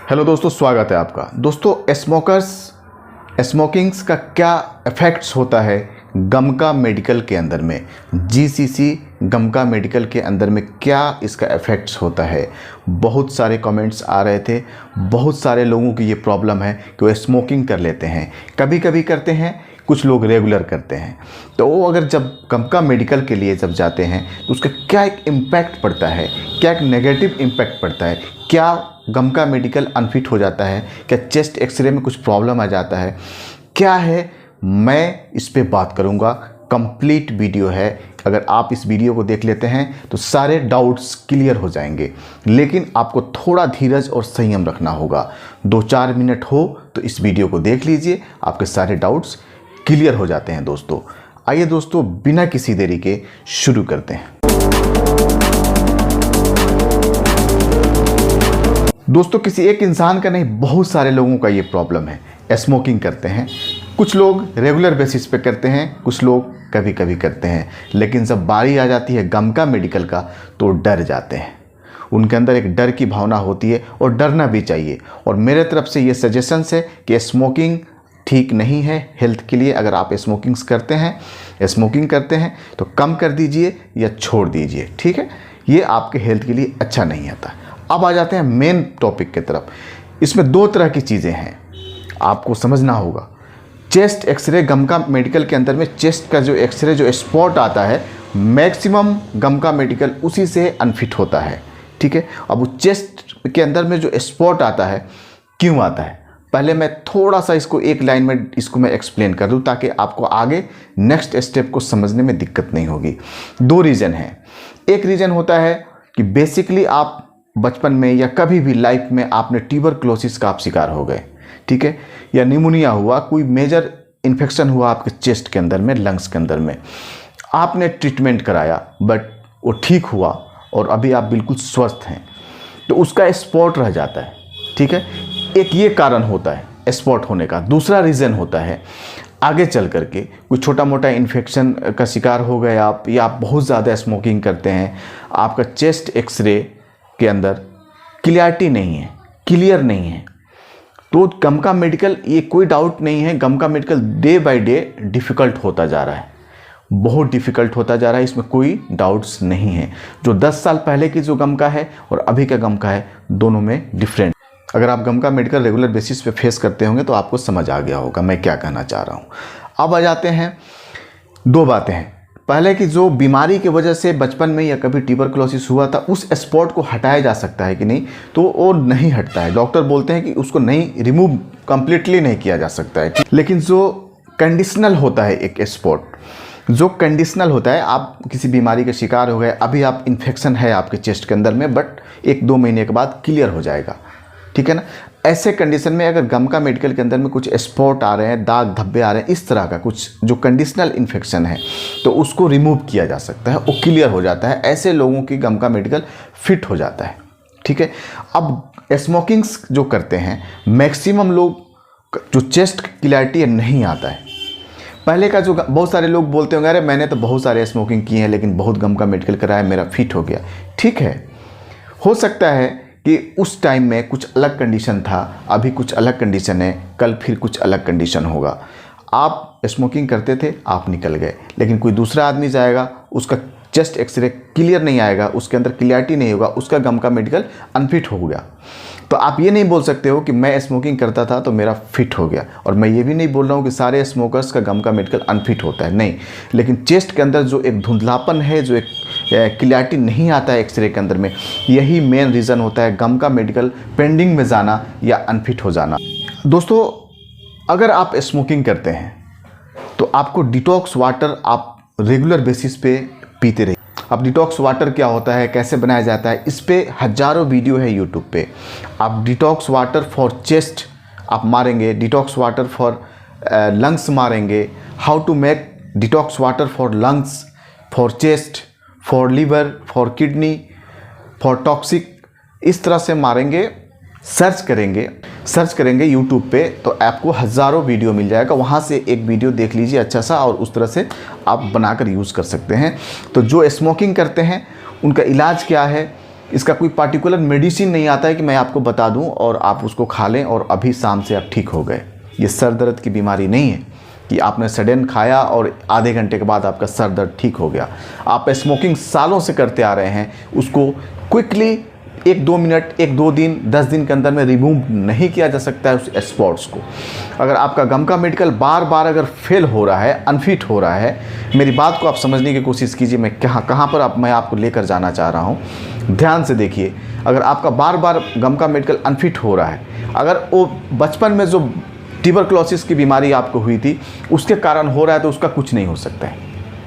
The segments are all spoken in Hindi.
हेलो दोस्तों, स्वागत है आपका। दोस्तों, स्मोकिंग्स का क्या इफ़ेक्ट्स होता है गमका मेडिकल के अंदर में, जीसीसी गमका मेडिकल के अंदर में क्या इसका इफ़ेक्ट्स होता है। बहुत सारे कमेंट्स आ रहे थे, बहुत सारे लोगों की ये प्रॉब्लम है कि वो स्मोकिंग कर लेते हैं, कभी कभी करते हैं, कुछ लोग रेगुलर करते हैं। तो वो अगर जब गमका मेडिकल के लिए जब जाते हैं तो उसका क्या एक इम्पैक्ट पड़ता है, क्या एक नेगेटिव इम्पैक्ट पड़ता है, क्या गमका मेडिकल अनफिट हो जाता है, क्या चेस्ट एक्सरे में कुछ प्रॉब्लम आ जाता है, क्या है, मैं इस पे बात करूँगा। कंप्लीट वीडियो है, अगर आप इस वीडियो को देख लेते हैं तो सारे डाउट्स क्लियर हो जाएंगे। लेकिन आपको थोड़ा धीरज और संयम रखना होगा। 2-4 मिनट हो तो इस वीडियो को देख लीजिए, आपके सारे डाउट्स क्लियर हो जाते हैं। दोस्तों आइए दोस्तों, बिना किसी देरी के शुरू करते हैं। दोस्तों, किसी एक इंसान का नहीं, बहुत सारे लोगों का ये प्रॉब्लम है। स्मोकिंग करते हैं, कुछ लोग रेगुलर बेसिस पे करते हैं, कुछ लोग कभी कभी करते हैं, लेकिन जब बारी आ जाती है गमका मेडिकल का तो डर जाते हैं। उनके अंदर एक डर की भावना होती है और डरना भी चाहिए। और मेरे तरफ से ये सजेशंस है कि स्मोकिंग ठीक नहीं है हेल्थ के लिए। अगर आप स्मोकिंग करते हैं तो कम कर दीजिए या छोड़ दीजिए, ठीक है। ये आपके हेल्थ के लिए अच्छा नहीं आता। अब आ जाते हैं मेन टॉपिक की तरफ। इसमें 2 तरह की चीज़ें हैं, आपको समझना होगा। चेस्ट एक्सरे, गमका मेडिकल के अंदर में चेस्ट का जो एक्सरे जो स्पॉट आता है, मैक्सिमम गमका मेडिकल उसी से अनफिट होता है, ठीक है। अब वो चेस्ट के अंदर में जो स्पॉट आता है, क्यों आता है, पहले मैं थोड़ा सा इसको एक लाइन में इसको मैं एक्सप्लेन कर दूं ताकि आपको आगे नेक्स्ट स्टेप को समझने में दिक्कत नहीं होगी। 2 रीज़न है। एक रीज़न होता है कि बेसिकली आप बचपन में या कभी भी लाइफ में आपने ट्यूबरक्लोसिस का आप शिकार हो गए, ठीक है, या निमोनिया हुआ, कोई मेजर इन्फेक्शन हुआ आपके चेस्ट के अंदर में, लंग्स के अंदर में, आपने ट्रीटमेंट कराया बट वो ठीक हुआ और अभी आप बिल्कुल स्वस्थ हैं, तो उसका स्पॉट रह जाता है, ठीक है। एक ये कारण होता है स्पॉट होने का। दूसरा रीज़न होता है आगे चल करके कोई छोटा मोटा इन्फेक्शन का शिकार हो गए आप, या आप बहुत ज़्यादा स्मोकिंग करते हैं, आपका चेस्ट एक्सरे के अंदर क्लियरिटी नहीं है, क्लियर नहीं है, तो गमका मेडिकल, ये कोई डाउट नहीं है, गमका medical day by day difficult होता जा रहा है, बहुत डिफ़िकल्ट होता जा रहा है, इसमें कोई डाउट्स नहीं है। जो 10 साल पहले की जो गमका है और अभी का गमका है, दोनों में डिफरेंट। अगर आप गमका मेडिकल रेगुलर बेसिस पे फेस करते होंगे तो आपको समझ आ गया होगा मैं क्या कहना चाह रहा हूँ। अब आ जाते हैं 2 बातें हैं। पहले की जो बीमारी की वजह से बचपन में या कभी ट्यूबरक्लोसिस हुआ था, उस स्पॉट को हटाया जा सकता है कि नहीं, तो वो नहीं हटता है। डॉक्टर बोलते हैं कि उसको नहीं, रिमूव कंप्लीटली नहीं किया जा सकता है। लेकिन जो कंडीशनल होता है, एक स्पॉट जो कंडीशनल होता है, आप किसी बीमारी के शिकार हो गए, अभी आप इन्फेक्शन है आपके चेस्ट के अंदर में, बट 1-2 महीने के बाद क्लियर हो जाएगा, ठीक है ना। ऐसे कंडीशन में अगर गमका मेडिकल के अंदर में कुछ स्पॉट आ रहे हैं, दाग धब्बे आ रहे हैं, इस तरह का कुछ जो कंडीशनल इन्फेक्शन है, तो उसको रिमूव किया जा सकता है, वो क्लियर हो जाता है। ऐसे लोगों की गमका मेडिकल फिट हो जाता है, ठीक है। अब स्मोकिंग्स जो करते हैं, मैक्सिमम लोग जो चेस्ट क्लियरिटी नहीं आता है। पहले का जो बहुत सारे लोग बोलते होंगे, अरे मैंने तो बहुत सारे स्मोकिंग किए हैं लेकिन बहुत गमका मेडिकल कराया, मेरा फिट हो गया, ठीक है। हो सकता है कि उस टाइम में कुछ अलग कंडीशन था, अभी कुछ अलग कंडीशन है, कल फिर कुछ अलग कंडीशन होगा। आप स्मोकिंग करते थे, आप निकल गए, लेकिन कोई दूसरा आदमी जाएगा, उसका चेस्ट एक्सरे क्लियर नहीं आएगा, उसके अंदर क्लियरिटी नहीं होगा, उसका गमका मेडिकल अनफिट हो गया। तो आप ये नहीं बोल सकते हो कि मैं स्मोकिंग करता था तो मेरा फिट हो गया। और मैं ये भी नहीं बोल रहा हूँ कि सारे स्मोकर्स का गमका मेडिकल अनफिट होता है, नहीं। लेकिन चेस्ट के अंदर जो एक धुंधलापन है, जो एक क्लियरिटी नहीं आता है एक्सरे के अंदर में, यही मेन रीज़न होता है गमका मेडिकल पेंडिंग में जाना या अनफिट हो जाना। दोस्तों, अगर आप स्मोकिंग करते हैं तो आपको डिटॉक्स वाटर आप रेगुलर बेसिस पे पीते रहिए। अब डिटॉक्स वाटर क्या होता है, कैसे बनाया जाता है, इस पे हज़ारों वीडियो है यूट्यूब पे। आप डिटॉक्स वाटर फॉर चेस्ट आप मारेंगे, डिटॉक्स वाटर फॉर लंग्स मारेंगे, how to make detox water for lungs, for chest, for liver, for kidney, for toxic, इस तरह से मारेंगे, सर्च करेंगे यूट्यूब पे तो आपको हज़ारों वीडियो मिल जाएगा। वहाँ से एक वीडियो देख लीजिए अच्छा सा, और उस तरह से आप बनाकर यूज़ कर सकते हैं। तो जो स्मोकिंग करते हैं उनका इलाज क्या है, इसका कोई पार्टिकुलर मेडिसिन नहीं आता है कि मैं आपको बता दूं और आप उसको खा लें और अभी शाम से आप ठीक हो गए। ये सर दर्द की बीमारी नहीं है कि आपने सडन खाया और आधे घंटे के बाद आपका सर दर्द ठीक हो गया। आप स्मोकिंग सालों से करते आ रहे हैं, उसको क्विकली 1-2 मिनट, 1-2 दिन, 10 दिन के अंदर में रिमूव नहीं किया जा सकता है उस स्पॉट्स को। अगर आपका गमका मेडिकल बार बार अगर फेल हो रहा है, अनफिट हो रहा है, मेरी बात को आप समझने की कोशिश कीजिए। मैं कहाँ पर मैं आपको लेकर जाना चाह रहा हूँ, ध्यान से देखिए। अगर आपका बार बार गमका मेडिकल अनफिट हो रहा है, अगर वो बचपन में जो ट्यूबरक्लोसिस की बीमारी आपको हुई थी उसके कारण हो रहा है तो उसका कुछ नहीं हो सकता है,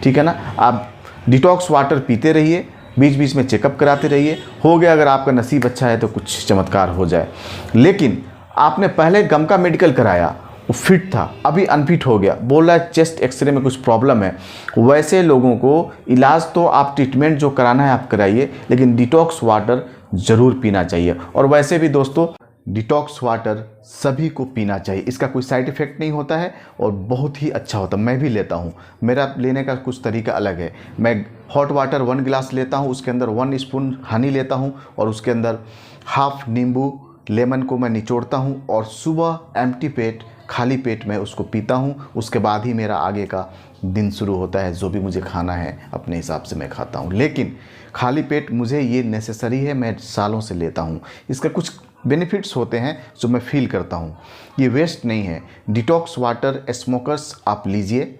ठीक है ना। आप डिटॉक्स वाटर पीते रहिए, बीच बीच में चेकअप कराते रहिए। हो गया, अगर आपका नसीब अच्छा है तो कुछ चमत्कार हो जाए। लेकिन आपने पहले गमका मेडिकल कराया, वो फिट था, अभी अनफिट हो गया, बोल रहा है चेस्ट एक्सरे में कुछ प्रॉब्लम है। वैसे लोगों को इलाज तो आप ट्रीटमेंट जो कराना है आप कराइए, लेकिन डिटॉक्स वाटर ज़रूर पीना चाहिए। और वैसे भी दोस्तों डिटॉक्स वाटर सभी को पीना चाहिए, इसका कोई साइड इफ़ेक्ट नहीं होता है और बहुत ही अच्छा होता है। मैं भी लेता हूँ, मेरा लेने का कुछ तरीका अलग है। मैं हॉट वाटर 1 गिलास लेता हूँ, उसके अंदर 1 स्पून हनी लेता हूँ और उसके अंदर हाफ नींबू लेमन को मैं निचोड़ता हूँ और सुबह एम्प्टी पेट, खाली पेट में उसको पीता हूँ। उसके बाद ही मेरा आगे का दिन शुरू होता है, जो भी मुझे खाना है अपने हिसाब से मैं खाता हूँ। लेकिन खाली पेट मुझे ये नेसेसरी है, मैं सालों से लेता हूँ। इसका कुछ बेनिफिट्स होते हैं जो मैं फील करता हूँ, ये वेस्ट नहीं है। डिटॉक्स वाटर स्मोकर्स आप लीजिए,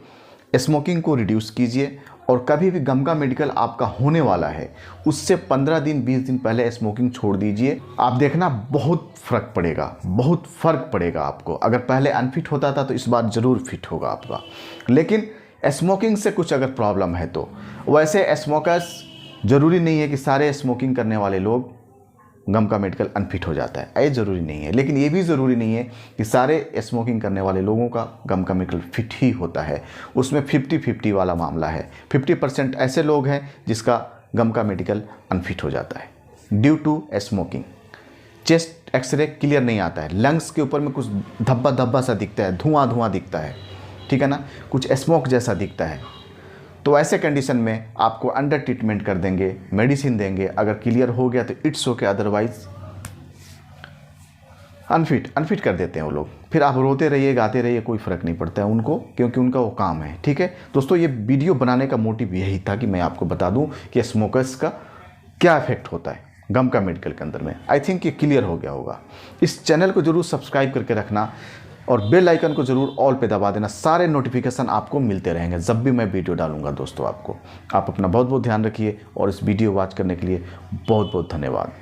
स्मोकिंग को रिड्यूस कीजिए और कभी भी गमका मेडिकल आपका होने वाला है उससे 15 दिन 20 दिन पहले स्मोकिंग छोड़ दीजिए। आप देखना बहुत फ़र्क पड़ेगा, बहुत फ़र्क पड़ेगा आपको। अगर पहले अनफिट होता था तो इस बार ज़रूर फिट होगा आपका। लेकिन स्मोकिंग से कुछ अगर प्रॉब्लम है तो वैसे स्मोकर्स, ज़रूरी नहीं है कि सारे स्मोकिंग करने वाले लोग गमका मेडिकल अनफिट हो जाता है, ये ज़रूरी नहीं है। लेकिन ये भी ज़रूरी नहीं है कि सारे स्मोकिंग करने वाले लोगों का गमका मेडिकल फिट ही होता है। उसमें 50-50 वाला मामला है। 50% ऐसे लोग हैं जिसका गमका मेडिकल अनफिट हो जाता है due to smoking. Chest X ray clear नहीं आता है, लंग्स के ऊपर में कुछ धब्बा धब्बा सा दिखता है, धुआं धुआं दिखता है, ठीक है ना, कुछ स्मोक जैसा दिखता है। तो ऐसे कंडीशन में आपको अंडर ट्रीटमेंट कर देंगे, मेडिसिन देंगे। अगर क्लियर हो गया तो इट्स ओके, अदरवाइज अनफिट कर देते हैं वो लोग। फिर आप रोते रहिए, गाते रहिए, कोई फ़र्क नहीं पड़ता है उनको, क्योंकि उनका वो काम है, ठीक है दोस्तों। ये वीडियो बनाने का मोटिव यही था कि मैं आपको बता दूं कि स्मोकर्स का क्या इफेक्ट होता है गमका मेडिकल के अंदर में। आई थिंक ये क्लियर हो गया होगा। इस चैनल को ज़रूर सब्सक्राइब करके रखना और बेल आइकन को ज़रूर ऑल पे दबा देना, सारे नोटिफिकेशन आपको मिलते रहेंगे जब भी मैं वीडियो डालूंगा। दोस्तों आप अपना बहुत बहुत ध्यान रखिए और इस वीडियो वॉच करने के लिए बहुत बहुत धन्यवाद।